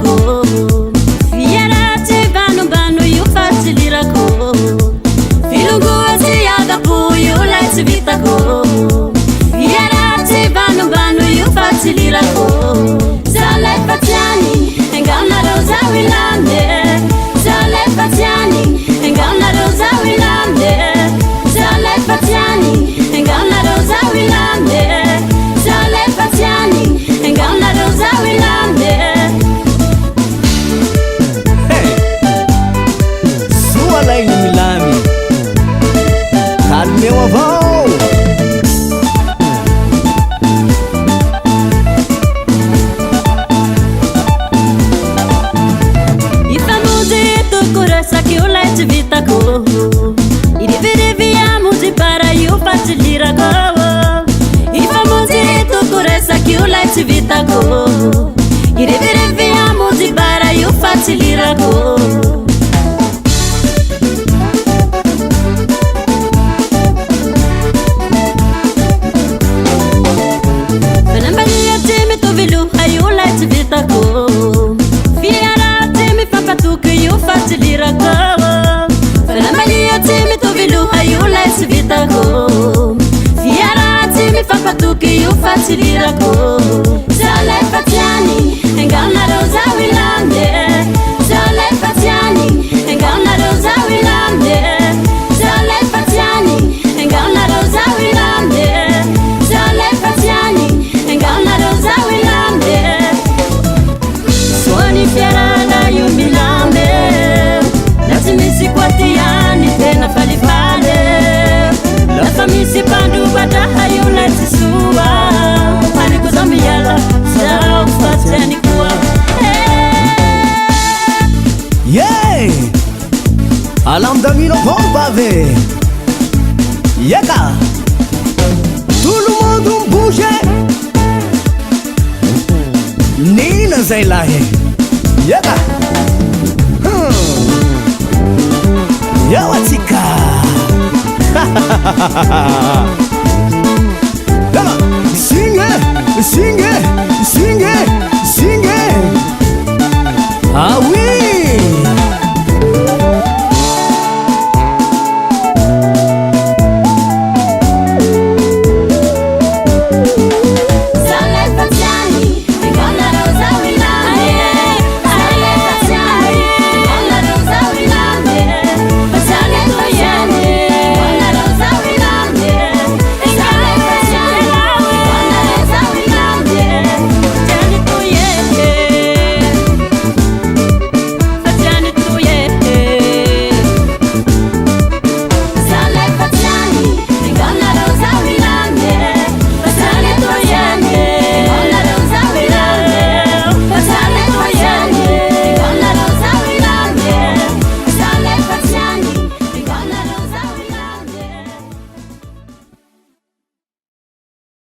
vitako fiaraty banombano io fatilirako filongoaty agapo io lay tsy vitako fiaraty banombano io fatilirako zalay fatiany enganareo zao ilande zalay fatiany enganareo zao ilande zalay fatiany enganareo zao ilande zalay fatiany enganareo zao ilande soa laigny milamy kalmeo avao ifamonjy toko resaky io lay tsy vitako irivirivy amonjy para io fatilirako ifamonjy toko resaky io lay tsy vitako irivirivy amonjy para io fatilirako fanambaniaty mitoviloha io lay tsy vitako fiaraty mifampatoky io fatilirako fanambaniaty mitoviloha io lay tsy vitako fiaraty mifampatoky io fatilirako zalay fatiany enganareo zao ilande zalay fatiany enganareo zao ilande zalay fatiany enganareo zao ilande zalay fatiany enganareo zao ilande soany fiarana io milande na tsy misy koatiany tena falifale lafa misy mpandobataha io lay tsy soa aniko zao miala zao fatiany koa yeah alamdamino avao bave yeka tout le monde bouge nina zay lahy yeka yao atsika